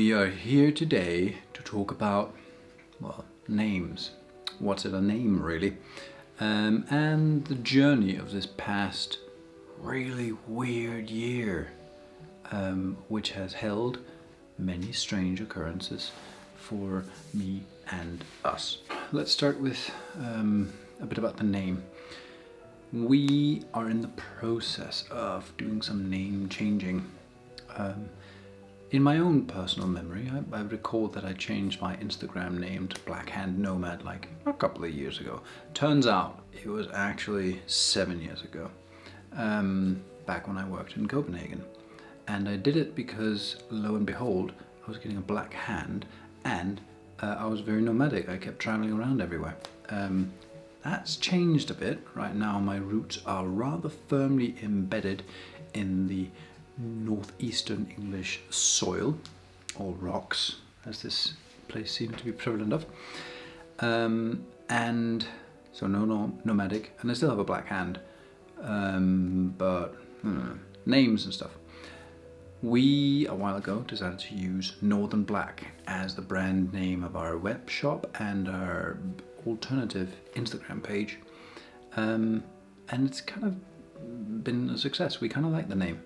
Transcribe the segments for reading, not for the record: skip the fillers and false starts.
We are here today to talk about, well, names. What's in a name, really? And the journey of this past really weird year, which has held many strange occurrences for me and us. Let's start with a bit about the name. We are in the process of doing some name changing. In my own personal memory, I recall that I changed my Instagram name to Blackhandnomad like a couple of years ago. Turns out it was actually 7 years ago, back when I worked in Copenhagen. And I did it because, lo and behold, I was getting a black hand and I was very nomadic. I kept traveling around everywhere. That's changed a bit. Right now my roots are rather firmly embedded in the northeastern English soil, or rocks, as this place seems to be prevalent of. And so no nomadic, and I still have a black hand, but names and stuff. We, a while ago, decided to use Northern Black as the brand name of our web shop and our alternative Instagram page. And it's kind of been a success. We kind of like the name.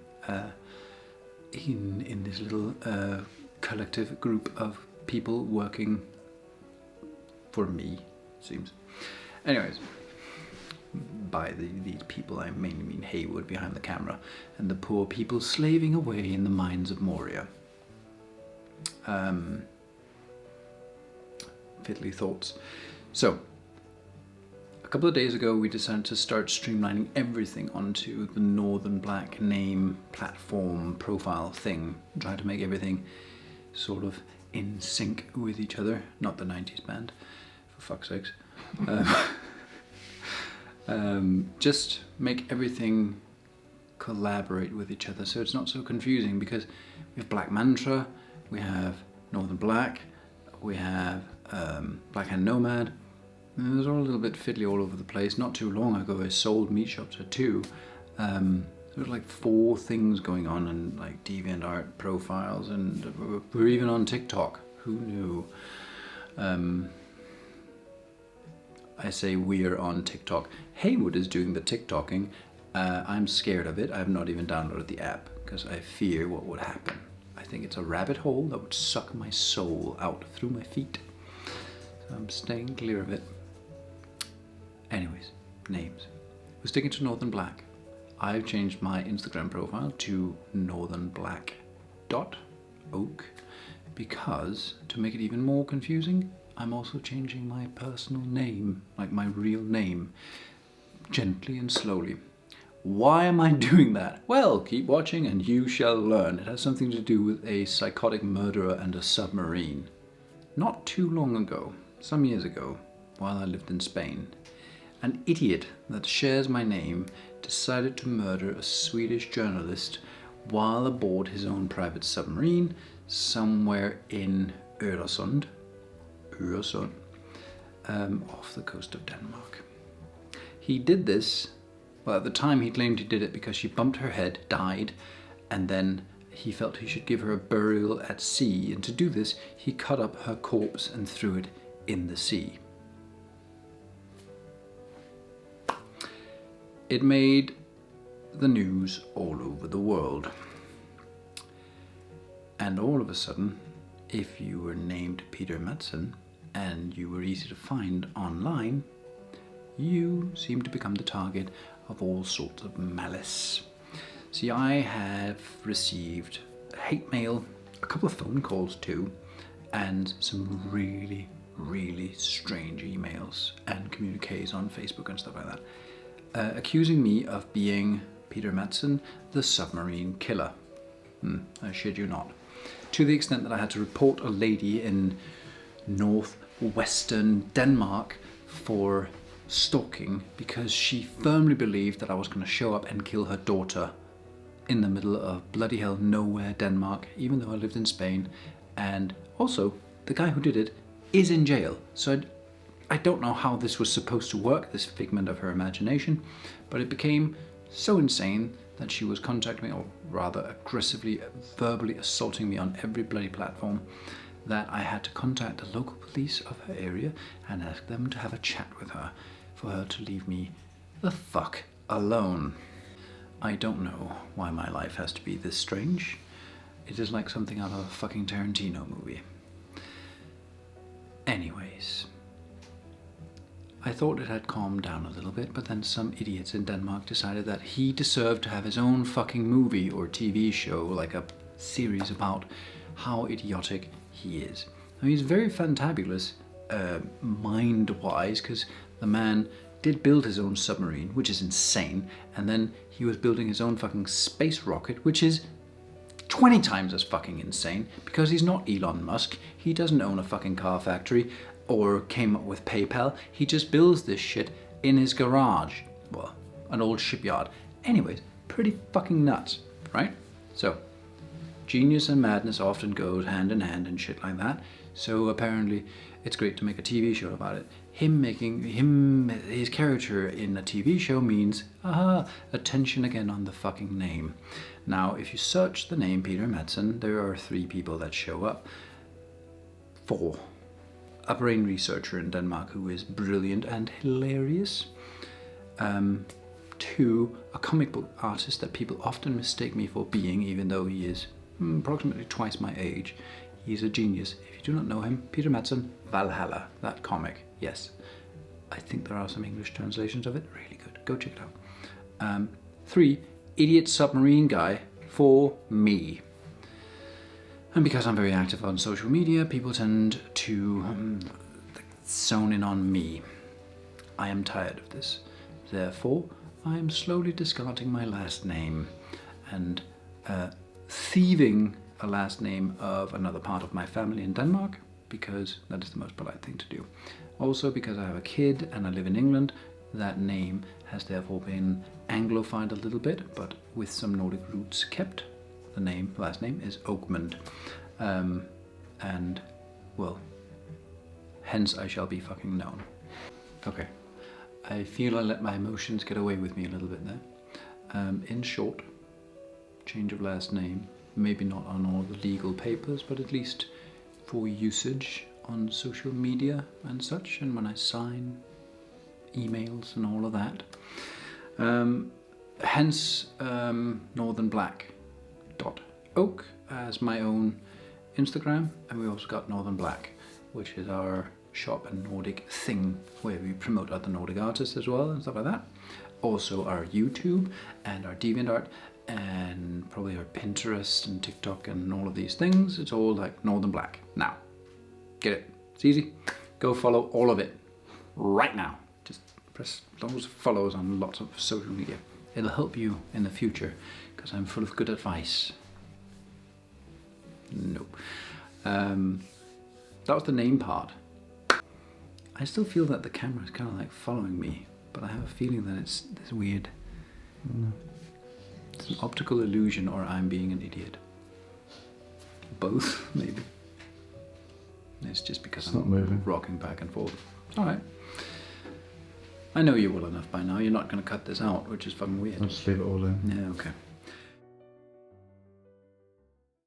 In this little collective group of people working for me, it seems. Anyways, by these people I mainly mean Haywood behind the camera and the poor people slaving away in the mines of Moria. Fiddly thoughts. So, a couple of days ago we decided to start streamlining everything onto the Northern Black name, platform, profile thing. Try to make everything sort of in sync with each other. Not the 90s band, for fuck's sakes. Just make everything collaborate with each other so it's not so confusing, because we have Black Mantra, we have Northern Black, we have Blackhandnomad. It was all a little bit fiddly all over the place. Not too long ago I sold meat shops for 2. There was like 4 things going on, and like DeviantArt profiles, and we're even on TikTok. Who knew? I say we're on TikTok. Haywood is doing the TikToking. I'm scared of it. I've not even downloaded the app because I fear what would happen. I think it's a rabbit hole that would suck my soul out through my feet. So I'm staying clear of it. Anyways, names. We're sticking to Northern Black. I've changed my Instagram profile to northernblack.oak because, to make it even more confusing, I'm also changing my personal name, like my real name, gently and slowly. Why am I doing that? Well, keep watching and you shall learn. It has something to do with a psychotic murderer and a submarine. Not too long ago, some years ago, while I lived in Spain, an idiot that shares my name decided to murder a Swedish journalist while aboard his own private submarine somewhere in Öresund, off the coast of Denmark. He did this, well, at the time he claimed he did it because she bumped her head, died, and then he felt he should give her a burial at sea, and to do this he cut up her corpse and threw it in the sea. It made the news all over the world. And all of a sudden, if you were named Peter Madsen and you were easy to find online, you seemed to become the target of all sorts of malice. See, I have received hate mail, a couple of phone calls too, and some really, really strange emails and communiques on Facebook and stuff like that. Accusing me of being Peter Madsen, the submarine killer. I shit you not. To the extent that I had to report a lady in northwestern Denmark for stalking because she firmly believed that I was going to show up and kill her daughter in the middle of bloody hell nowhere Denmark, even though I lived in Spain. And also, the guy who did it is in jail. So I don't know how this was supposed to work, this figment of her imagination, but it became so insane that she was contacting me, or rather aggressively, verbally assaulting me on every bloody platform, that I had to contact the local police of her area and ask them to have a chat with her for her to leave me the fuck alone. I don't know why my life has to be this strange. It is like something out of a fucking Tarantino movie. Anyways, I thought it had calmed down a little bit, but then some idiots in Denmark decided that he deserved to have his own fucking movie or TV show, like a series about how idiotic he is. Now, he's very fantabulous, mind-wise, because the man did build his own submarine, which is insane, and then he was building his own fucking space rocket, which is 20 times as fucking insane, because he's not Elon Musk. He doesn't own a fucking car factory or came up with PayPal. He just builds this shit in his garage. Well, an old shipyard. Anyways, pretty fucking nuts, right? So, genius and madness often goes hand in hand and shit like that. So apparently it's great to make a TV show about it. His character in a TV show means, attention again on the fucking name. Now, if you search the name Peter Madsen, there are 3 people that show up. 4. A brain researcher in Denmark who is brilliant and hilarious. 2. A comic book artist that people often mistake me for being, even though he is approximately twice my age. He's a genius. If you do not know him, Peter Madsen, Valhalla, that comic, yes. I think there are some English translations of it, really good. Go check it out. 3, idiot submarine guy for me. And because I'm very active on social media, people tend to zone in on me. I am tired of this. Therefore, I am slowly discarding my last name and thieving a last name of another part of my family in Denmark, because that is the most polite thing to do. Also, because I have a kid and I live in England, that name has therefore been anglified a little bit, but with some Nordic roots kept. The last name is Oakmund. And, well, hence I shall be fucking known. Okay, I feel I let my emotions get away with me a little bit there. In short, change of last name, maybe not on all the legal papers, but at least for usage on social media and such, and when I sign emails and all of that. Hence Northern Black.oak as my own Instagram, and we also got Northern Black, which is our shop and Nordic thing where we promote other Nordic artists as well and stuff like that. Also our YouTube and our DeviantArt and probably our Pinterest and TikTok and all of these things. It's all like Northern Black. Now, get it? It's easy. Go follow all of it right now. Just press those follows on lots of social media. It'll help you in the future because I'm full of good advice. Nope. That was the name part. I still feel that the camera is kind of like following me, but I have a feeling that it's this weird. It's an optical illusion, or I'm being an idiot. Both, maybe. It's just because I'm not moving, rocking back and forth. Alright. I know you well enough by now. You're not going to cut this out, which is fucking weird. I'll just leave it all in. Yeah, okay.